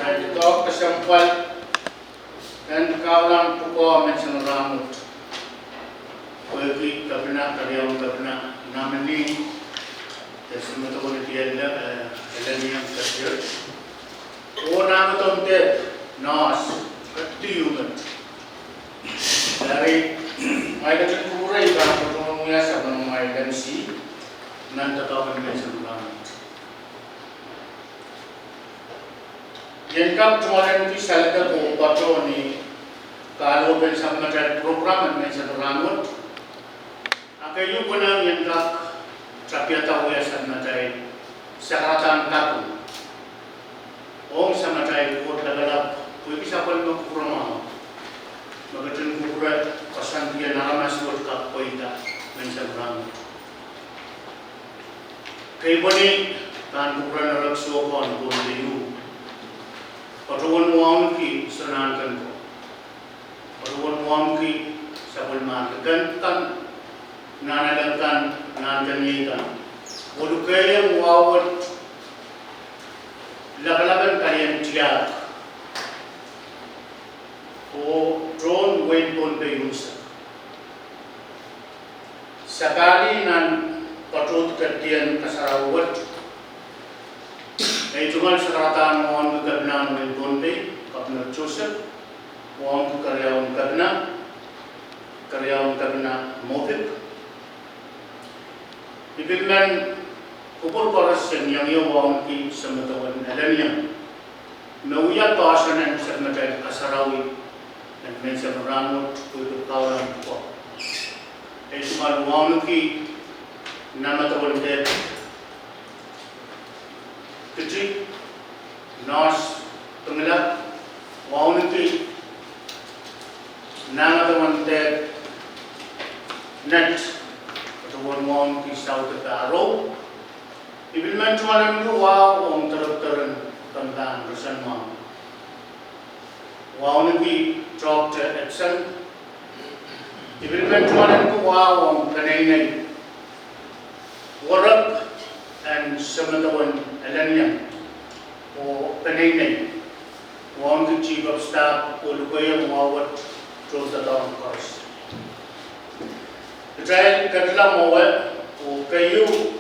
matay dito kasampal dan kaulang puko mention ramut Wagi kabina karyawan kabina namin ni Semua tu boleh dia yang kerja. Oh nama tu nas ketiuman dari mereka tu kurai kan pertemuan biasa dengan mereka si nanti tahu mana sebenarnya. Yang kap cuma nanti salda ko patro ni kalau bersama dengan program mana sebenarnya. Akayu pun yang kap Tapi tahu ya sama macam sekarang tahu. Om sama macam kot dalam, kau bisa pun berkurang. Macam berkurang pasan dia nama masuk ke kau itu menceritakan. Kau ini kan berkurang orang suapan pun dia. Pertuan uang ki senangkan ko. Pertuan uang ki sabun markan kan. Nanadakan nanganikan. Walau kaya wawat laban kalian tiap. O drone wait Pohnpei Ehsa. Sekali nan patut kerjaan kasarawat. Cuma seratan mohon kebenaran wait Pohnpei kapner Joseph. Mohon karyawan kabina Mofik. Ibigman kubur koras yang wang ki semetawan adanya. Nauya pasanan semetai kasarawi dan mensa meramut kudu kawan ko. Cuma wang ki nama tawan de kecil nas pengelak wang ki nama tawan de net Wong kisah tertaruh, ibil mencuman itu wow om teruteren tentang bersama. Wow nabi job ter action, ibil mencuman itu wow om kenai warak and semetawan alanya, o kenai wow the chief of staff o lupa wow job tertaruh kors. Saya kerja mawar, kayu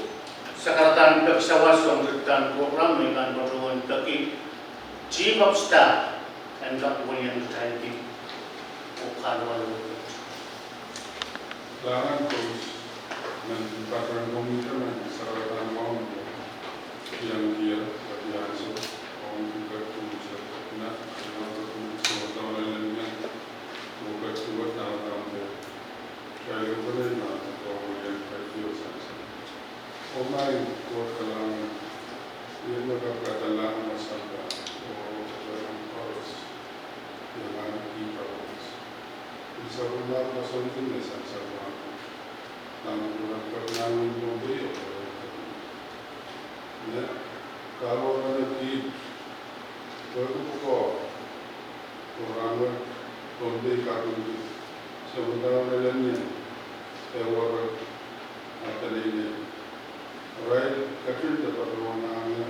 sekarang kesawas dan program dengan pertemuan bagi chief of staff dan kemudian saya di Kalwal. Laran terus menempatkan komitmen sekarang mau yang dia berjasa orang juga terus nak semua tahun lainnya bukan dua tahun Saya boleh nak kemudian kerja sahaja. Omai kuat kalangan, ia berkata dalam masalah dalam proses yang kita urus. Bisa benar pasal ini sahaja. Namun dalam perjalanan Pohnpei ya, kalau ada di berkumpul orang Pohnpei kaki sebenarnya lainnya ewar atau ini orang kecil dapat orangnya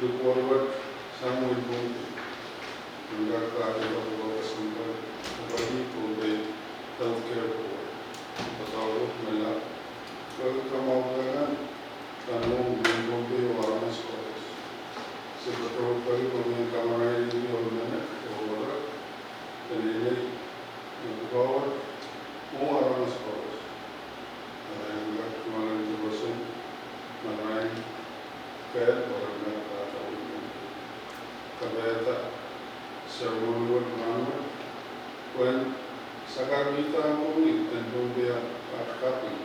luar sama itu enggak ada orang sampai bagi Pohnpei tahu kira atau malah kalau kemauan kamu Pohnpei orang sekolah sebetulnya bagi pemain kamera ini orangnya orang dan ini bahwa orang sekolah, yang berkenalan di bosan, mana kaya orang yang tahu kaya tak serumur mana, when sekarang kita mungkin tentu dia akan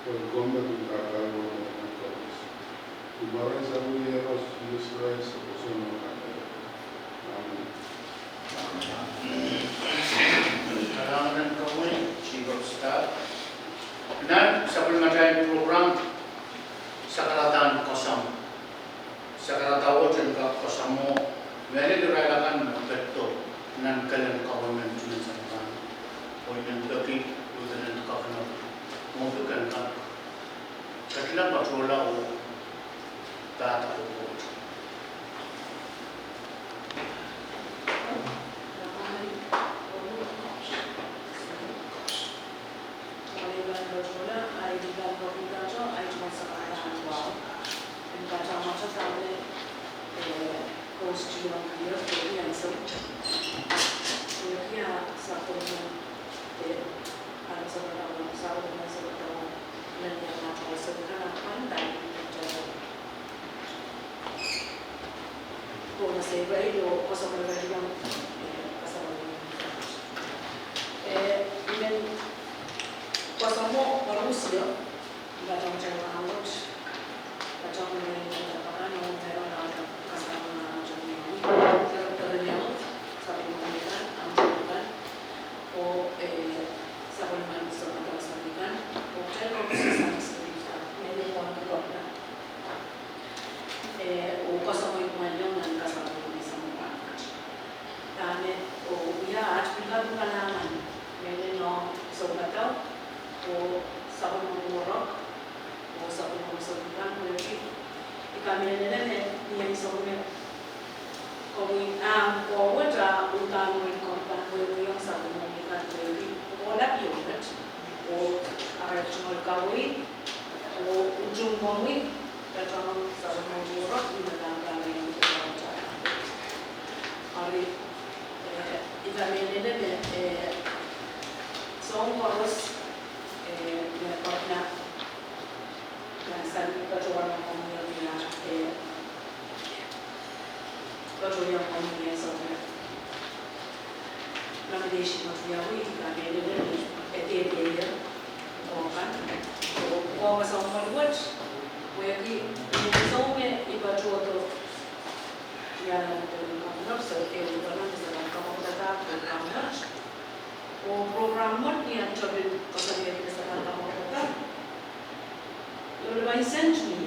berkompet dengan orang yang tahu. Kemarin saya harus Israel sebesar mana, amin. Kalangan kami chief of staff dan sebelum ada program sekarang kosong sekarang dan kosong mereka dirayakan betul dan kalian kawan juga sama poin yang bagi dan kawan mau bukan kan setelah patrola tak tahu constituent here, the answer. Here, supplement the answer of South and South of Lenya, also the kind of fun that you say radio, also very young. Even Kosovo or Russia, but on China, but on the Parano, Terra, Casabana, Germany, Sabinican, American, or a Sabaman, Sabinican, or Terra, many one to go. O Kosovo in my young and Casabana is on the market. Dane, o ya, Pika Palaman, many no Sobatao, or Sabon Rock, or Sabon Sobican, where she became near Soviet. Going or what are Utan with contact with young Sabon, or that unit, or original Kawi, or Jumoni, that are Sabon Rock in the Gambia. If I made a song chorus, partner, San Patrona nomination of the week, I made a day later, or was on my watch, where we saw me if I told of not so or program not near trouble because of the you sent me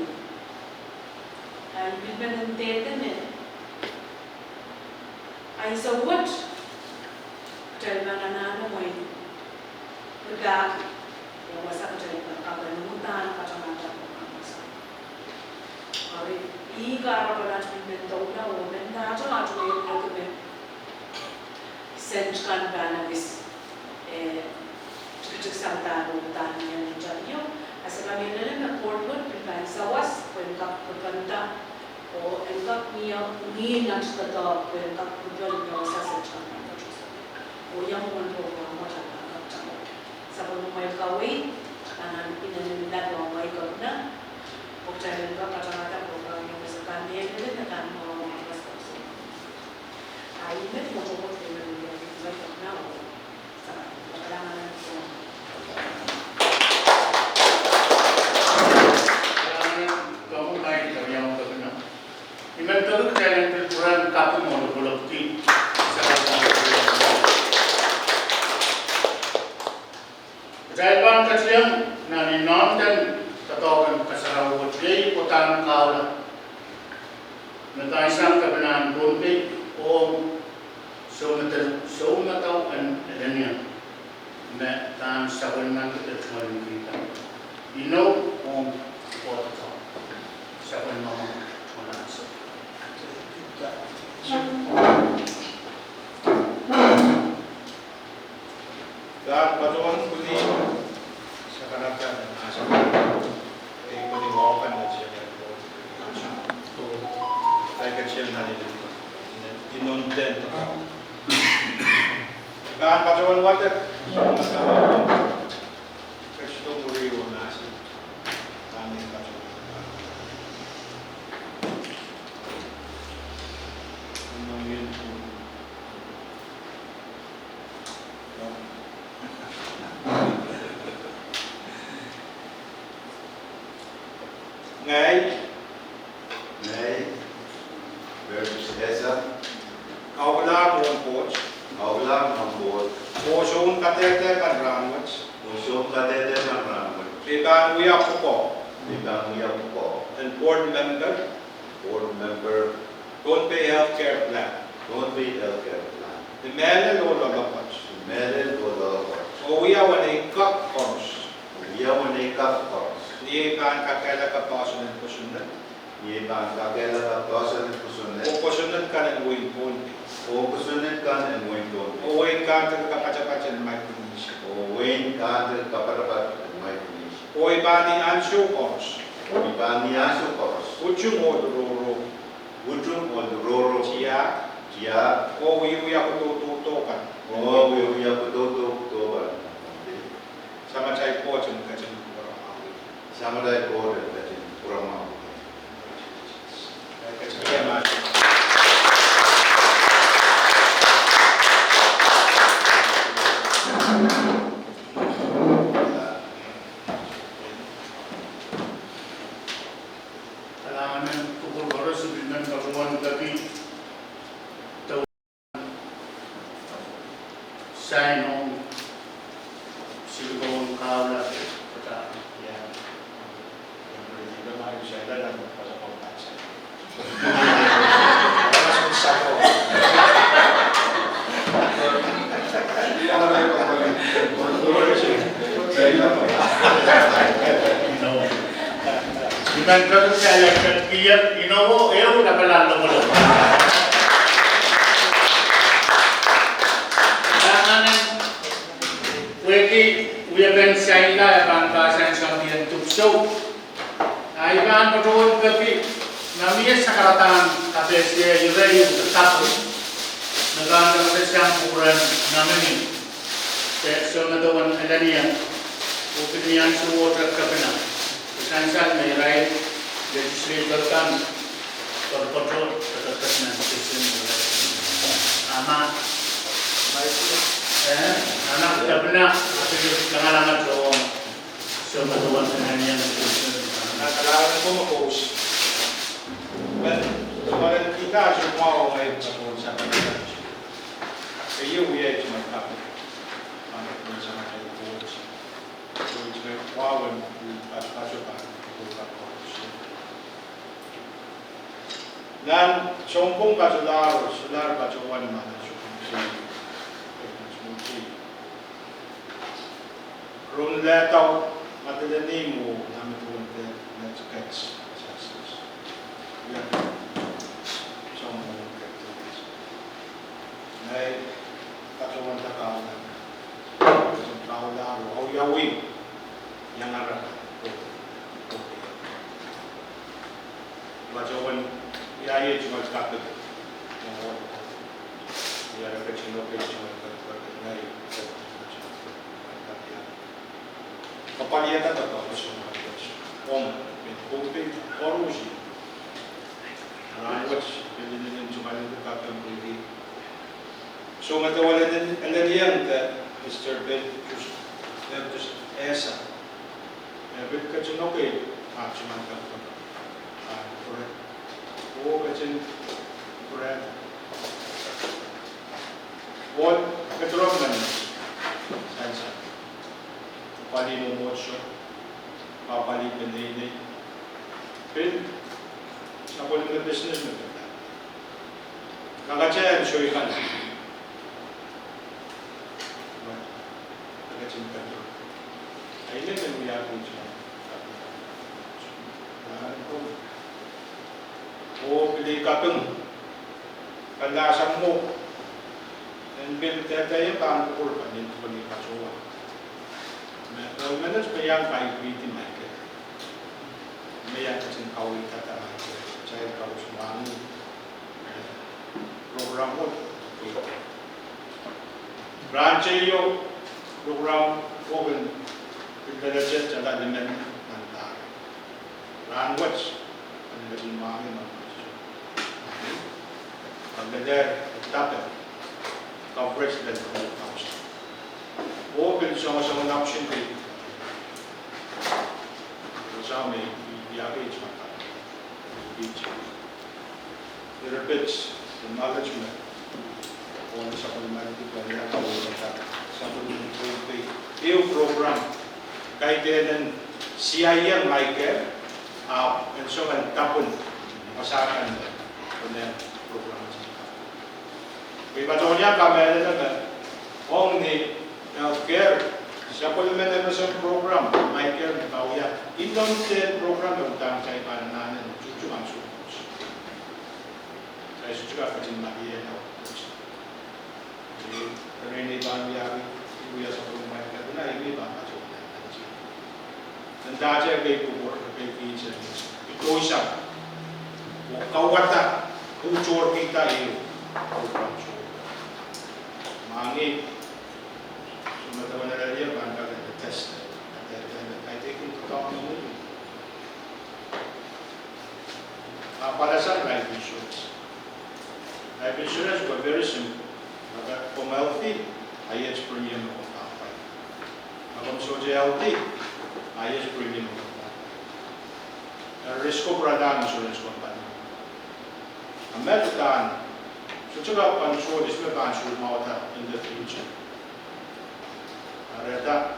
and we've been in there. I saw what tell Manana when the gap was up to the Mutan Patamata. Central Banabis, Santano, Daniel, Janio, as a Camille, Portwood, Pipan Sawas, when Cap Panta, or El Cap Near Lunch the dog, when Cap Pujol knows as a child, or young one program, what I got. Sabon Kawi, and in that one, my governor, or Child Patamata program, was a Canadian and a Can or I met what right now. You know, God paton kuni sa kanatan ng asa ay kuni wapan na siya to tayo siya na nila inontent God paton water Kristo muriyo na siya kami paton Ngay, Perdus Ehsa, kaular mon coach, kaular mambot, motion katete kan ranwich, usok katete manramut, liban uya puko, bibang yapuko, and board member, Pohnpei healthcare plan. Pohnpei healthcare plan. The mele lo lagapach. Meron ko dapat. O uya wane kak course. Iyawan ay kapos. Niye kan kakela kapasun and kusunan. Iyan kakela kapasan at kusunet. O kusunan kan and uin Pohnpei. O kusunet kan and win doon. O uin kan kapachapacha and micronesia. O win kan kaparapat at may punis. O ibani ansyo course. O ibang niyaso kos. Uchung o roro. Ujung o roro. Ya, O uya ko kan. oh, we have to ba. Sama cai po chen ka chen kurang aku. Sama dai ko da tin kurang mau. Ka chen ma. Kailangan tukul baru sebenarnya karuan tapi tahu sign on silikon kau lah kita Ya. Yang berbeda mari saya dan pada kontak saya. Masuk satu. Kalau ada kembali. bukan kalau saya elected kia inowo eu dapat lalu mulu jangan we ben sign lah bangsa sign sampai untuk show aiban betul tapi namanya sakaratan KPSD juga tetap negara Indonesia ukuran namanya semua adanya opinion semua terkena Sansan menyerahi legislator kan terkontrol terkena sistem amat anak tidak benar tapi pengalaman doang semua doang adanya Nah, kalau aku mau coach, kemarin kita cuma orang yang sama kita. Kayu dia cuma kafe, mana pun sama kayak coach. Coach kawan pas coba coach. Dan sompong saudara bacawan mana sompong si. Ron letau matadani mo namin tuwan let's catch success. Yan. Sompong catch. Nay bacawan takawan. Sompong laro au yawin yang arah. Bacawan ya cuma kapit. Ya kecil cuma dari kapaliyatan atau semua Pohnpei Perdus language jadi cuma itu kata beri so matawala din aladiyan Mr. Perdus Ehsa bet kacin okay cuma kata correct kacin correct what keturang man sansa pali no mocho papali penene pin sa poli ng business mo kakachayan show ikan kakachayan ka ay hindi ka nuya ko siya o pili kapeng kandasan mo and bil tetayo kang pukul panin pali kachuwa kalau mana supaya baik itu mereka, mereka macam kau itu kata saya kalau semua program itu, branch yo program open kita dah jaga dengan antara, language anda semua ini anda dah dapat coverage dan coverage. Open sama-sama option ko. Sa may i-average mata. I-repeat the knowledge mo. Kung sa palimantik ko niya sa Pohnpei. Yung program, kahit yan CIM Michael, and so on, tapon, masakan kung yan program. May bato niya, kamera na kung ni healthcare, sa parliamentary program, Michael Bauya, indonesian program yang utang saya pananan, cucu masuk. Saya suka kecil lagi ya, jadi karena ini bahan biar ibu ya satu rumah itu, nah ini bahan coba. Dan daja kayak kubur, kayak kincir, itu usah. Kau kata, ucur kita itu, program so mangi so matawa na rin yung test I take into account mo para sa life insurance. Life insurance was very simple. Kung healthy, highest premium of Pohnpei. Kung so healthy, highest premium of Pohnpei. Risk ko berada insurance company. Ang metan, so juga pansur, isme pansur mawata in the future. Arada,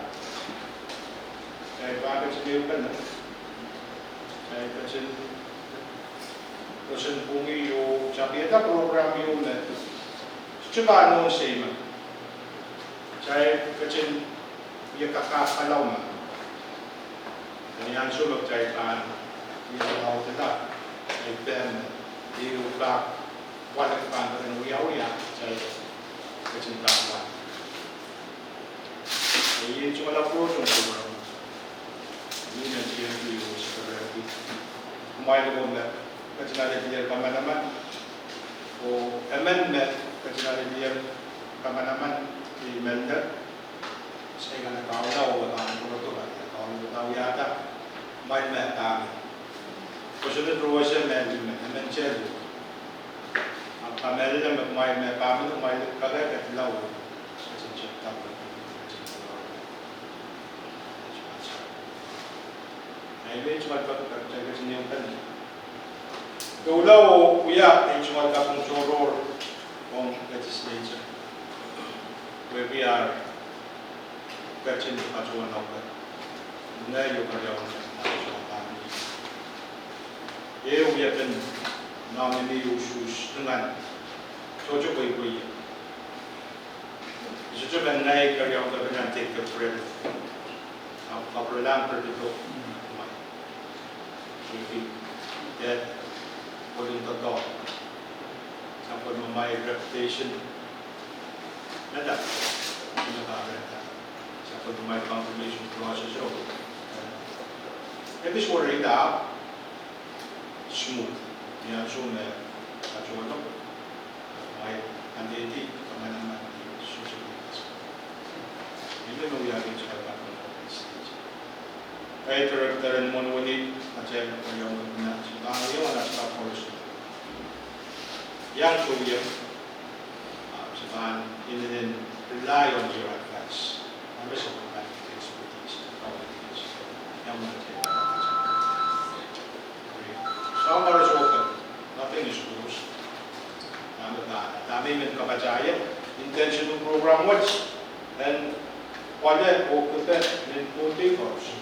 kaya bakit sila ka na? Kaya kasi Kasi kung iyo, sabi ito program yun na coba ano same. Saya kasi iya kakapalaw na. Ganyan sulog saya pan iya law kita. Ay ben iyo ba wala pan na uya saya kasi tama. Iya cuma la program. Ini nanti yang iyo seperti kumai ko na Kacilari dia kamanaman o amendment kacilari dia kamanaman di amendment saya kan tahu tahu kan itu lah kalau tahu ya tak main main kami kesulitan ruasnya main celu apa main yang main kami itu main kagak ketilau kecil tak nah ini cuma kerja kesini yang tadi Ulau uya ay cuma kapung soror on legislature where we are catching the pajuan of it. Na yung karyaw na sa kami. Ye uya din namin ni usus dengan jojo boy. Jojo ben na karyaw ka ben take the bread. Ang lang perdido. That according to God. Sampai mempunyai reputation, ada, sampai mempunyai confirmation process itu. Tapi semua reda, smooth, ya semua macam itu, baik anti kemana-mana sosialitas. Ini loh yang kita lakukan. Kaya terang monwani macam yang mana sekarang yang ada staff policy. Yang kuya, sekarang ini rely on your advice. Habis itu kan expertise, yang mana kita. Some are open, nothing is closed. Kami menkabacayan intention to program watch dan pada kita Pohnpei first.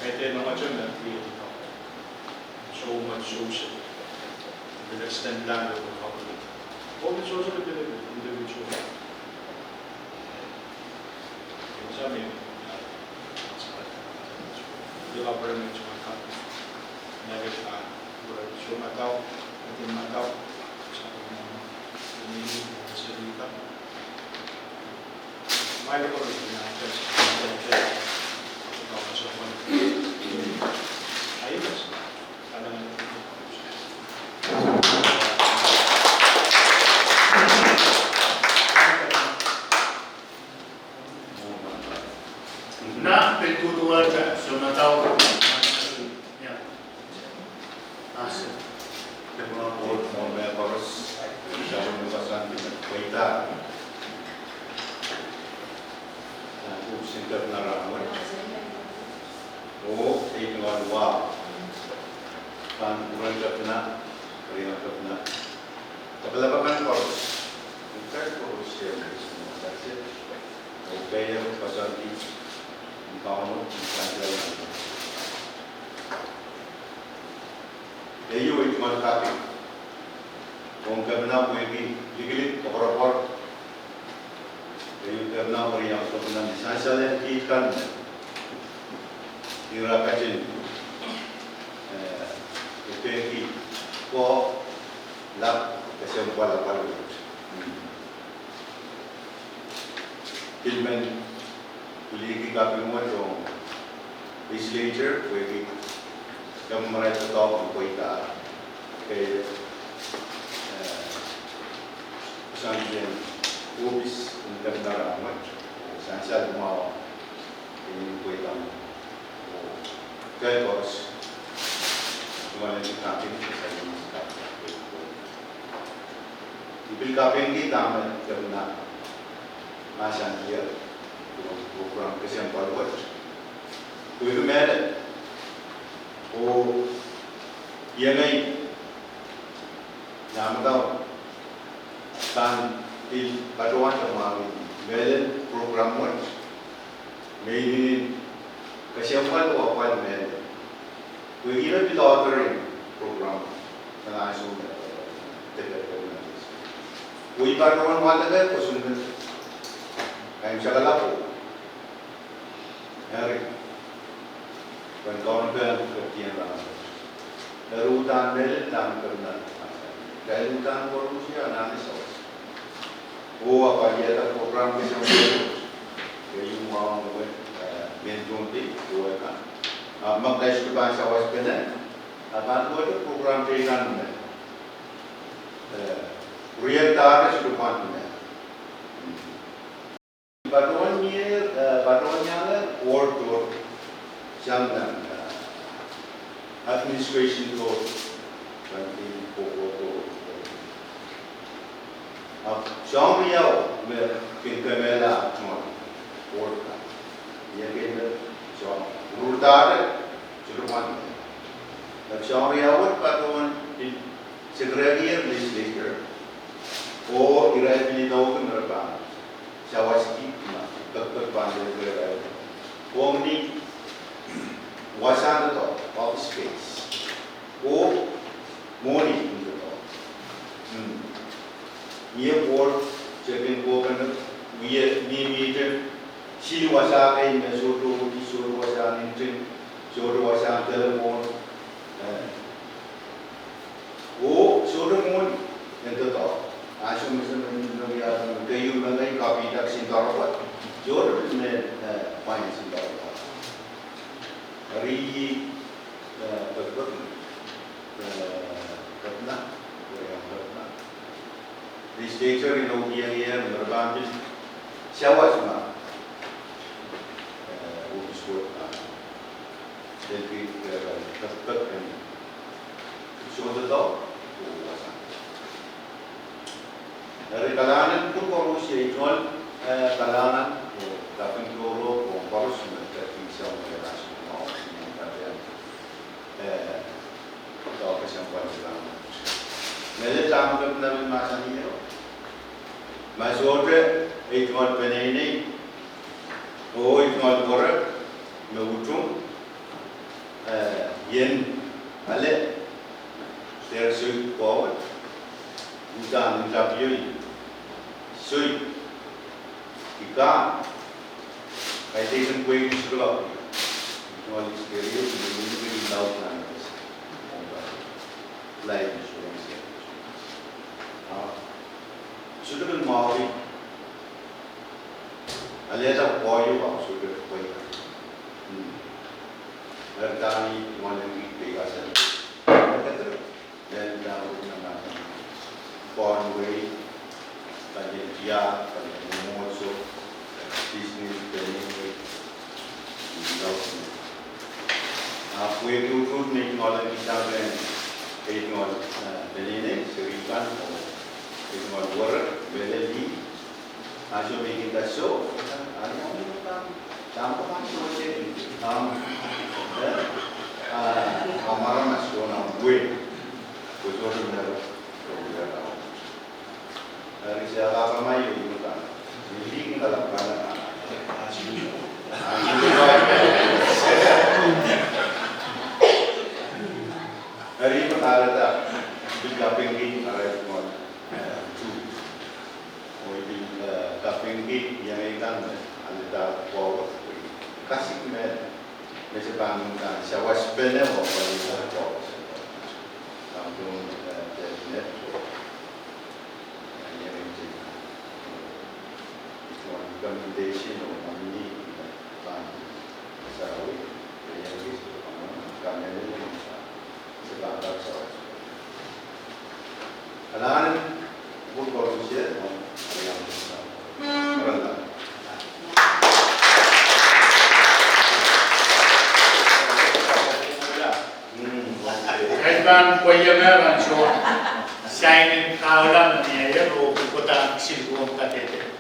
Kaya naman dyan na create ito. So much social. It will extend land over public. All the social individual. Yung sa amin, yung government yung mga nagagtaan. So mataw, ating mataw, sa mga hindi sa dito. May ko rin na just na pintutuan ka sumataw ya asal Mga board members, siya lumasan kita sinter na ramon. O ito ang luwa. Panturan na, karina na. Kapalabakan ko. Third course here. That's it. Okay, yung pasanti. Ang kaunod, ang kanilay na. Iyo, ito mga topic. Kung kami na po yung ligilit, kaparapor. Iyo, kami na po rin ang kapunan. Sansalan, ikan. Ira kacin. Ito yung ko. Lap. Kasi ang wala pala. Ilmen, kuligi kami mo itong legislature, pwede kami maray sa top ang kuwita kay Champion, Obis, International, Sanchal Mao, in Guidam, Galgos, one of the camping Ibil kapeng di taman kerana masan dia program kesian baru. Itu mana? Oh, yang ini nama tahu tan di paduan kemarin mana program mana? Ini kesian baru apa mana? Kita di ordering program langsung terdekat. Woi paduan mana ke kosun kain segala po, hari kawan-kawan kerjaan lah, darutan bel dalam kerana, darutan korupsi analis awas. Oh apa dia tak program kesehatan, kayu mau menjunti dua kan, maknanya sekarang awas kena, apa tu program pekan real target sudah mana? Paduannya ward or jangan administration or nanti pokok. Jangan riau pengkemela cuma ward kan. Ia kena jangan rutar sudah mana? Jangan riau paduan secretariat legislature. Oh, irai pilih tahu kan berapa? Syawasi tetap pandai berada. Wong ni wasan tu, office space. Oh, moni tu. Ia board cekin bokan, ia ni meter. Si wasan ini suruh wasan ini, suruh wasan telefon. Oh, suruh moni yang tu. Asal misalnya kayu mengenai kopi tak sintar apa, jauh lebih main sintar apa. Hari betul kerana legislature ini berbanding siapa semua office work jadi tetap ini sudah tahu. Dari kalangan pun korupsi jual kalangan tapi dulu korupsi mereka bisa menjelaskan mau tapi tahu kesimpulan dalam. Mereka sama dengan masa ini. Masuknya jual penini, jual korek, mewujud yen ale terus forward. Bukan interview, sui, ikan, citation kue di sekolah, jual experience di laut nanti, life insurance. Sudah kan mau ni, alias koyu apa sudah koyu, bertani mana ni pegasan, dan dah nama Pohnpei, kajian dia, kajian musuh, bisnis, planning, development. Aku itu tu ni kalau kita ben, kalau planning, serikan, kalau work, beli, asal kita show, ada orang tu tanpa masuk je, amaran masuk orang gue, betul benar. Dari siapa ramai itu kan, jadi kalau mana, hari pertama tak, juga pengen ada semua, kaping yang ikan ada power, kasih macam bangkan, siapa sebenarnya apa yang power, langsung net. Recommendation or money salary, kami sebagai source. Alam Bullkornsiya, Kerala. Kailan kuya meron so sign kaulan niya ro kota silbong katete.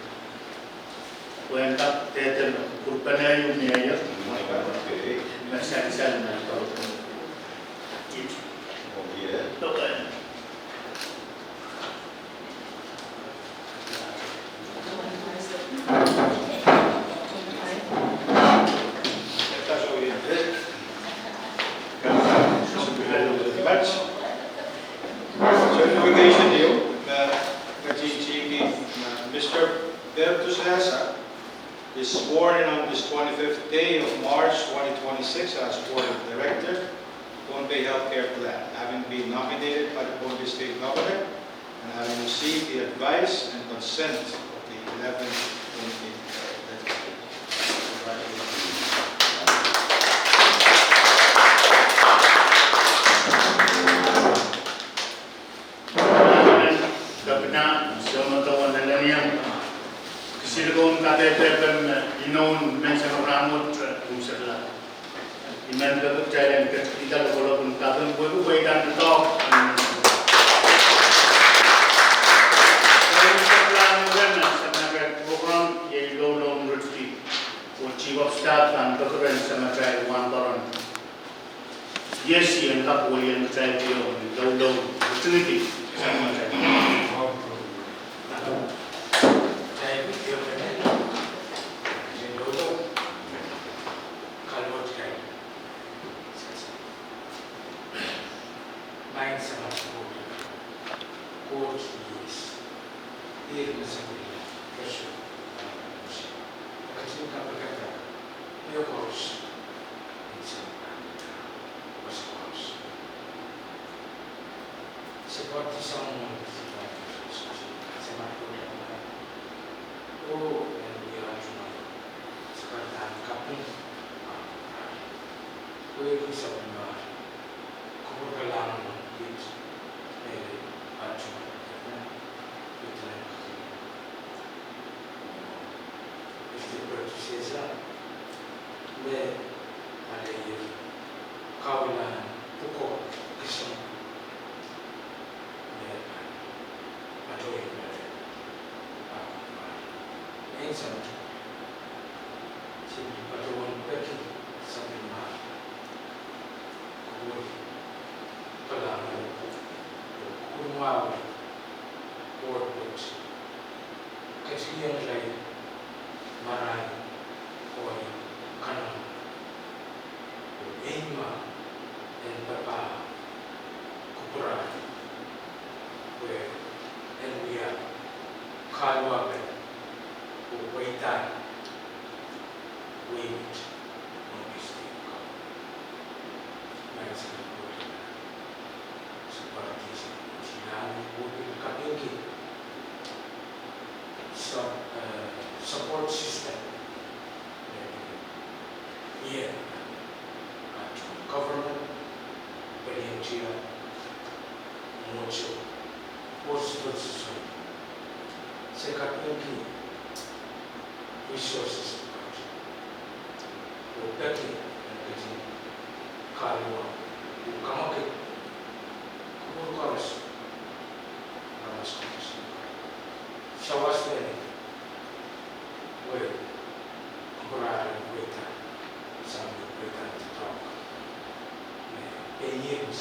Kuenta tete kurpana yung niya masan na to. Okay. So invitation to you, Mr. Perdus Ehsa is sworn in on this 25th day of March 2026 as Board of Director, Pohnpei Healthcare Plan, having been nominated by the Pohnpei State Governor and having received the advice and consent of the 11th Pohnpei Legislature. Kapna sama tahu adalah yang kesilgon KTP kan inon mention ramut usaha. Iman kita jalan kita kalau pun kadang boleh buat dan talk. Program yang long retreat, Chief of Staff dan Dokter sama saya one orang. Yes, yang tak boleh yang saya dia long retreat sama saya. Support system here at government, volunteer, mucho, possible society. Second, resources Becky and Kalua, who come up with chorus. Shawasway, wait, Kurari, wait, some wait to talk. Years,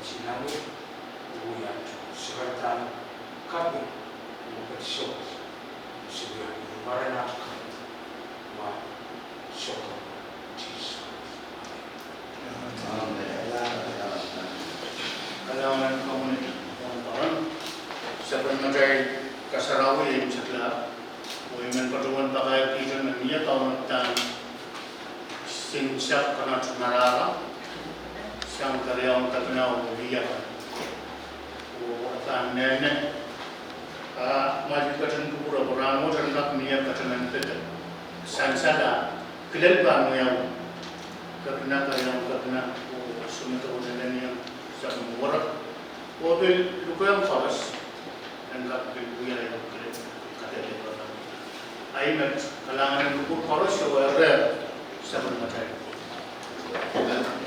Sinami, we are to Sivatan, Kabi, who get short. So we are in Maranat, but short of Jesus. Kailangan community orang sebenarnya kasarawi yang setelah women pertuan pakai kita mengia tahun depan sinsap karena narara sang karyawan terkenal dia orang nenek maju kerja pura orang orang nak mengia kerja kita sansada kelihatan yang karyawan terkenal semua tahun yang sama orang Obil lukuyang forest enggak biaya yang kata dia. I met kalangan lukur forest yang rare sama macam.